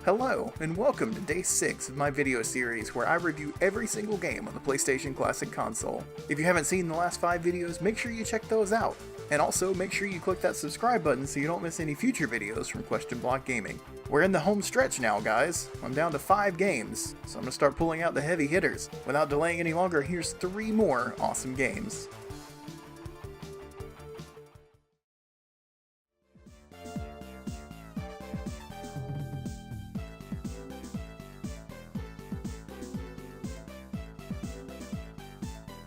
Hello, and welcome to day 6 of my video series where I review every single game on the PlayStation Classic console. If you haven't seen the last 5 videos, make sure you check those out. And also, make sure you click that subscribe button so you don't miss any future videos from Question Block Gaming. We're in the home stretch now, guys. I'm down to 5 games, so I'm going to start pulling out the heavy hitters. Without delaying any longer, here's 3 more awesome games.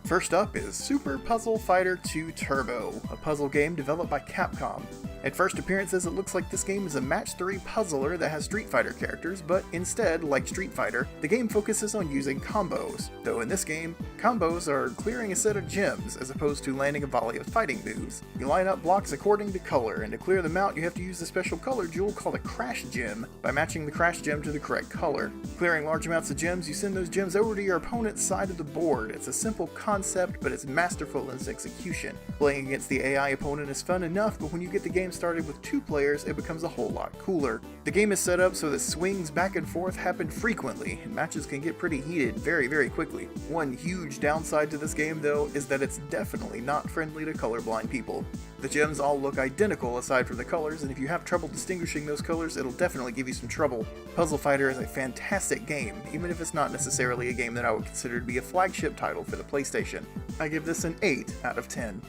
First up is Super Puzzle Fighter 2 Turbo, a puzzle game developed by Capcom. At first appearances, it looks like this game is a match 3 puzzler that has Street Fighter characters, but instead, like Street Fighter, the game focuses on using combos. Though in this game, combos are clearing a set of gems as opposed to landing a volley of fighting moves. You line up blocks according to color, and to clear them out you have to use a special color jewel called a Crash Gem by matching the Crash Gem to the correct color. Clearing large amounts of gems, you send those gems over to your opponent's side of the board. It's a simple concept, but it's masterful in its execution. Playing against the AI opponent is fun enough, but when you get the game started with 2 players, it becomes a whole lot cooler. The game is set up so that swings back and forth happen frequently, and matches can get pretty heated very quickly. One huge downside to this game, though, is that it's definitely not friendly to colorblind people. The gems all look identical aside from the colors, and if you have trouble distinguishing those colors, it'll definitely give you some trouble. Puzzle Fighter is a fantastic game, even if it's not necessarily a game that I would consider to be a flagship title for the PlayStation. I give this an 8 out of 10.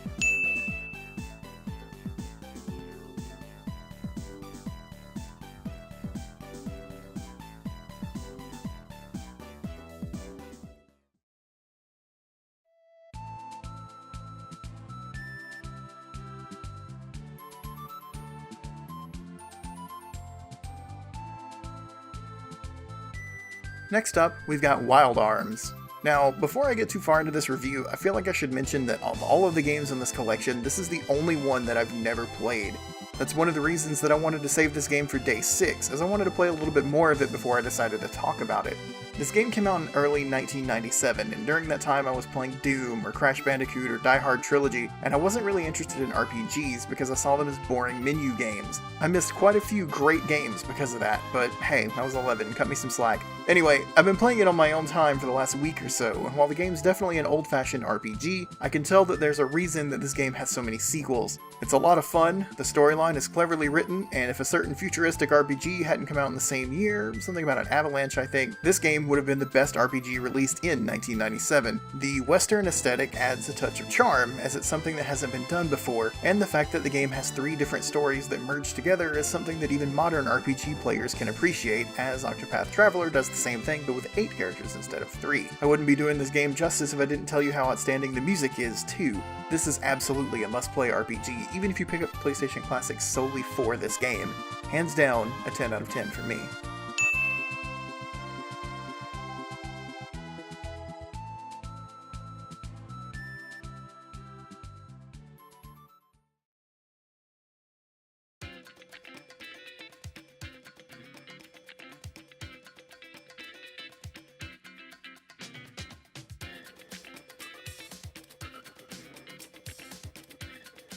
Next up, we've got Wild Arms. Now, before I get too far into this review, I feel like I should mention that of all of the games in this collection, this is the only one that I've never played. That's one of the reasons that I wanted to save this game for day 6, as I wanted to play a little bit more of it before I decided to talk about it. This game came out in early 1997, and during that time I was playing Doom, or Crash Bandicoot, or Die Hard Trilogy, and I wasn't really interested in RPGs because I saw them as boring menu games. I missed quite a few great games because of that, but hey, I was 11, cut me some slack. Anyway, I've been playing it on my own time for the last week or so, and while the game's definitely an old-fashioned RPG, I can tell that there's a reason that this game has so many sequels. It's a lot of fun, the storyline is cleverly written, and if a certain futuristic RPG hadn't come out in the same year, something about an avalanche I think, this game would have been the best RPG released in 1997. The Western aesthetic adds a touch of charm, as it's something that hasn't been done before, and the fact that the game has 3 different stories that merge together is something that even modern RPG players can appreciate, as Octopath Traveler does the same thing but with 8 characters instead of 3. I wouldn't be doing this game justice if I didn't tell you how outstanding the music is, too. This is absolutely a must-play RPG, even if you pick up the PlayStation Classic solely for this game. Hands down, a 10 out of 10 for me.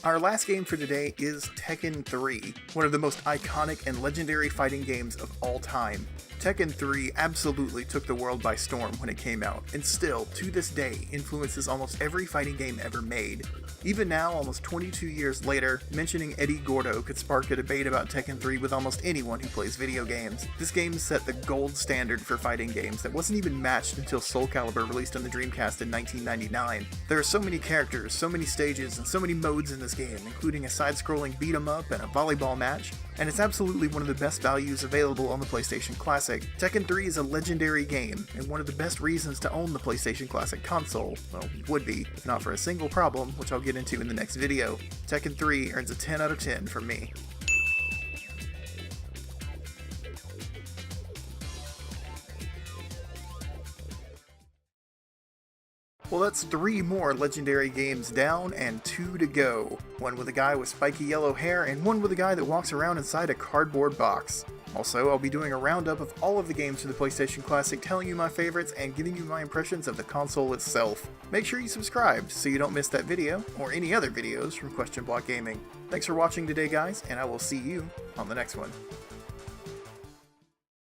Our last game for today is Tekken III, one of the most iconic and legendary fighting games of all time. Tekken III absolutely took the world by storm when it came out, and still, to this day, influences almost every fighting game ever made. Even now, almost 22 years later, mentioning Eddie Gordo could spark a debate about Tekken 3 with almost anyone who plays video games. This game set the gold standard for fighting games that wasn't even matched until Soul Calibur released on the Dreamcast in 1999. There are so many characters, so many stages, and so many modes in this game, including a side-scrolling beat-em-up and a volleyball match, and it's absolutely one of the best values available on the PlayStation Classic. Tekken 3 is a legendary game, and one of the best reasons to own the PlayStation Classic console. Well, would be, if not for a single problem, which I'll get into in the next video. Tekken 3 earns a 10 out of 10 from me. Well, that's 3 more legendary games down and 2 to go. One with a guy with spiky yellow hair and one with a guy that walks around inside a cardboard box. Also, I'll be doing a roundup of all of the games for the PlayStation Classic, telling you my favorites and giving you my impressions of the console itself. Make sure you subscribe so you don't miss that video, or any other videos from Question Block Gaming. Thanks for watching today, guys, and I will see you on the next one.